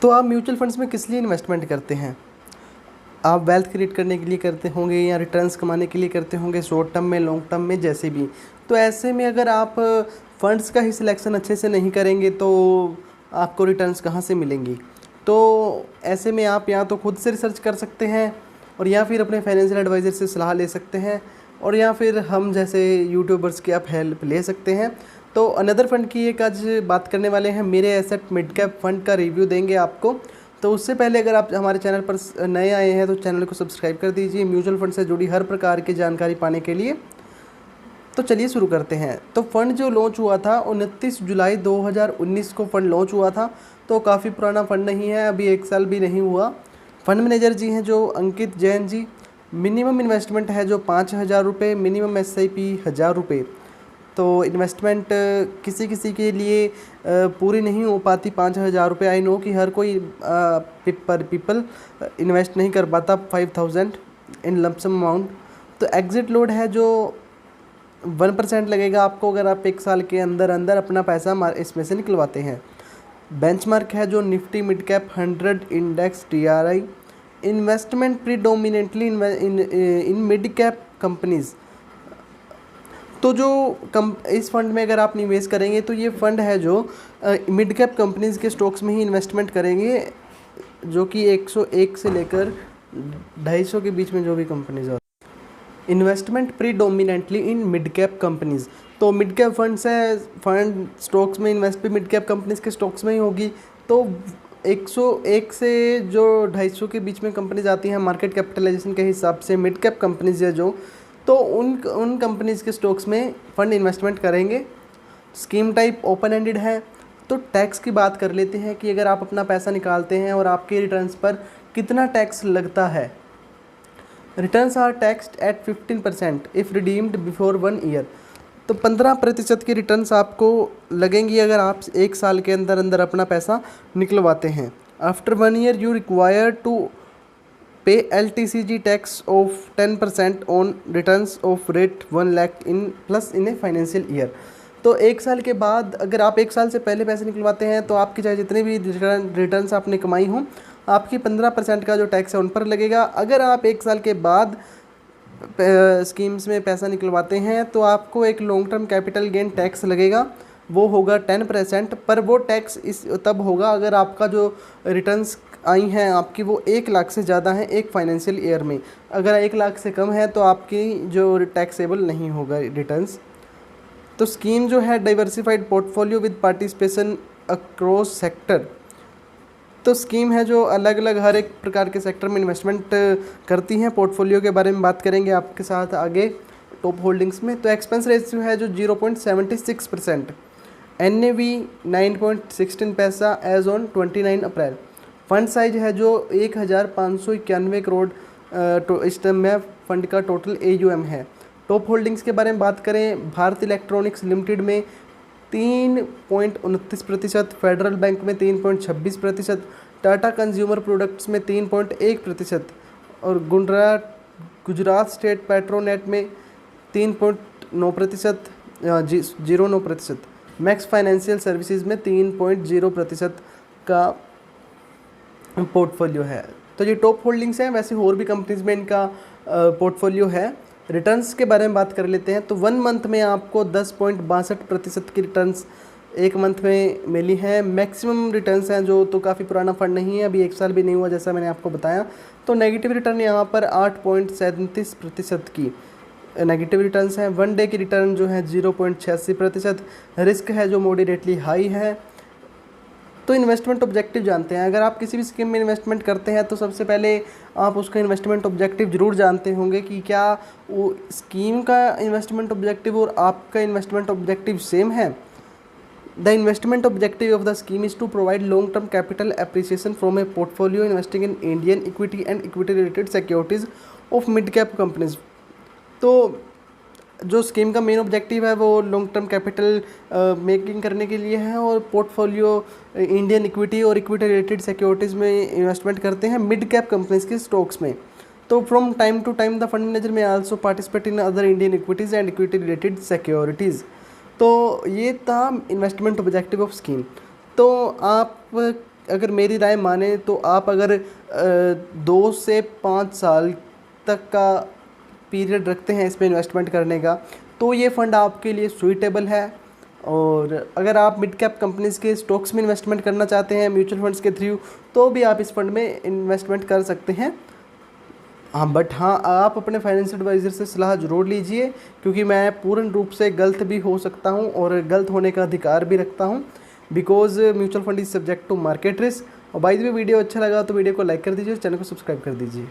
तो आप mutual funds में किस लिए इन्वेस्टमेंट करते हैं? आप वेल्थ क्रिएट करने के लिए करते होंगे या रिटर्न्स कमाने के लिए करते होंगे, शॉर्ट टर्म में, लॉन्ग टर्म में, जैसे भी। तो ऐसे में अगर आप फंड्स का ही सिलेक्शन अच्छे से नहीं करेंगे तो आपको रिटर्न्स कहाँ से मिलेंगी? तो ऐसे में आप या तो खुद से रिसर्च कर सकते हैं और या फिर अपने फाइनेंशियल एडवाइज़र से सलाह ले सकते हैं, और या फिर हम जैसे यूट्यूबर्स की आप हेल्प ले सकते हैं। तो अनदर फंड की एक आज बात करने वाले हैं, मेरे एसेट मिड कैप फंड का रिव्यू देंगे आपको। तो उससे पहले अगर आप हमारे चैनल पर नए आए हैं तो चैनल को सब्सक्राइब कर दीजिए म्यूचुअल फंड से जुड़ी हर प्रकार की जानकारी पाने के लिए। तो चलिए शुरू करते हैं। तो फंड जो लॉन्च हुआ था 29 जुलाई 2019 को फंड लॉन्च हुआ था। तो काफ़ी पुराना फंड नहीं है, अभी 1 साल भी नहीं हुआ। फंड मैनेजर जी हैं जो अंकित जैन जी। मिनिमम इन्वेस्टमेंट है जो 5,000 रुपये, मिनिमम SIP 1,000 रुपये। तो इन्वेस्टमेंट किसी किसी के लिए पूरी नहीं हो पाती 5,000 रुपये। आई नो कि हर कोई पीपल इन्वेस्ट नहीं कर पाता 5,000 इन लमसम अमाउंट। तो एग्जिट लोड है जो 1% लगेगा आपको अगर आप 1 साल के अंदर अंदर अपना पैसा इसमें से निकलवाते हैं। बेंचमार्क है जो Nifty mid cap 100 index TRI। Investment predominantly in mid cap companies. तो जो इस फंड में अगर आप निवेश करेंगे तो ये फंड है जो मिड कैप कंपनीज़ के स्टॉक्स में ही इन्वेस्टमेंट करेंगे, जो कि 101 से लेकर 250 के बीच में जो भी कंपनीज होती हैं। Investment predominantly in mid cap companies. तो मिड कैप फंड्स है, फंड स्टॉक्स में इन्वेस्ट भी मिड कैप कंपनीज़ के स्टॉक्स में ही होगी। तो 101 से जो 250 के बीच में कंपनीज आती हैं मार्केट कैपिटलाइजेशन के हिसाब से, मिड कैप कंपनीज है जो, तो उन कंपनीज़ के स्टॉक्स में फ़ंड इन्वेस्टमेंट करेंगे। स्कीम टाइप ओपन एंडेड है। तो टैक्स की बात कर लेते हैं कि अगर आप अपना पैसा निकालते हैं और आपके रिटर्न्स पर कितना टैक्स लगता है। Returns are taxed at 15% if redeemed before 1 year. तो 15% की रिटर्न्स आपको लगेंगी अगर आप 1 साल के अंदर अंदर अपना पैसा निकलवाते हैं। After 1 year you require to pay LTCG tax of 10% on returns of rate 1 lakh in plus in a financial year. तो 1 साल के बाद अगर आप 1 साल से पहले पैसे निकलवाते हैं तो आपकी चाहे जितने भी रिटर्न्स आपने कमाई हों, आपकी 15% का जो टैक्स है उन पर लगेगा। अगर आप 1 साल के बाद स्कीम्स में पैसा निकलवाते हैं तो आपको एक long term capital gain tax लगेगा, वो होगा 10%। पर वो टैक्स तब होगा अगर आपका जो रिटर्न्स आई हैं आपकी वो 1 लाख से ज़्यादा है एक फाइनेंशियल ईयर में। अगर 1 लाख से कम है तो आपकी जो टैक्सेबल नहीं होगा रिटर्न्स। तो स्कीम जो है diversified portfolio with participation across sector. तो स्कीम है जो अलग अलग हर एक प्रकार के सेक्टर में इन्वेस्टमेंट करती हैं। पोर्टफोलियो के बारे में बात करेंगे आपके साथ आगे टॉप होल्डिंग्स में। तो एक्सपेंस रेशियो है जो 0.76%। NAV 9.16 पैसा as on 29 April. Fund size है जो 1,591 करोड़ इस टाइम में फंड का टोटल AUM है। टॉप होल्डिंग्स के बारे में बात करें, भारत इलेक्ट्रॉनिक्स लिमिटेड में 3.29%, फेडरल बैंक में 3.26%, टाटा कंज्यूमर प्रोडक्ट्स में 3.1% और गुजरात स्टेट पेट्रोनेट में 3.9%, 0.9%। मैक्स फाइनेंशियल सर्विसेज में 3.0% का पोर्टफोलियो है। तो ये टॉप होल्डिंग्स हैं। वैसे और भी कंपनीज में इनका पोर्टफोलियो है। रिटर्न्स के बारे में बात कर लेते हैं। तो 1 मंथ में आपको 10.62% की रिटर्न्स 1 मंथ में मिली हैं। मैक्सिमम रिटर्न्स हैं जो, तो काफ़ी पुराना फंड नहीं है, अभी 1 साल भी नहीं हुआ जैसा मैंने आपको बताया। तो नेगेटिव रिटर्न यहाँ पर 8.37% की नेगेटिव रिटर्न्स हैं। 1 डे की रिटर्न जो है 0.86%। रिस्क है जो मॉडरेटली हाई है। तो इन्वेस्टमेंट ऑब्जेक्टिव जानते हैं। अगर आप किसी भी स्कीम में इन्वेस्टमेंट करते हैं तो सबसे पहले आप उसका इन्वेस्टमेंट ऑब्जेक्टिव ज़रूर जानते होंगे कि क्या वो स्कीम का इन्वेस्टमेंट ऑब्जेक्टिव और आपका इन्वेस्टमेंट ऑब्जेक्टिव सेम है। The investment objective of the scheme is to provide long term capital appreciation from a portfolio investing in Indian equity and equity related securities of mid cap companies. तो जो scheme का main objective है वो long term capital making करने के लिए है और पोर्टफोलियो इंडियन इक्विटी और इक्विटी रिलेटेड सिक्योरिटीज़ में इन्वेस्टमेंट करते हैं मिड कैप कंपनीज के स्टॉक्स में। तो from time to time the fund manager may also participate in other Indian equities and equity related securities. तो ये था इन्वेस्टमेंट ऑब्जेक्टिव ऑफ स्कीम। तो आप अगर मेरी राय माने तो आप अगर 2 से 5 साल तक का पीरियड रखते हैं इसमें इन्वेस्टमेंट करने का, तो ये फ़ंड आपके लिए सूटेबल है। और अगर आप मिड कैप कंपनीज़ के स्टॉक्स में इन्वेस्टमेंट करना चाहते हैं म्यूचुअल फंड्स के थ्रू, तो भी आप इस फंड में इन्वेस्टमेंट कर सकते हैं। हाँ, बट हाँ, आप अपने फाइनेंशियल एडवाइज़र से सलाह ज़रूर लीजिए, क्योंकि मैं पूर्ण रूप से गलत भी हो सकता हूँ और गलत होने का अधिकार भी रखता हूँ, because mutual fund is subject to market risk. और बाय द वे, वीडियो अच्छा लगा तो वीडियो को लाइक कर दीजिए और चैनल को सब्सक्राइब कर दीजिए।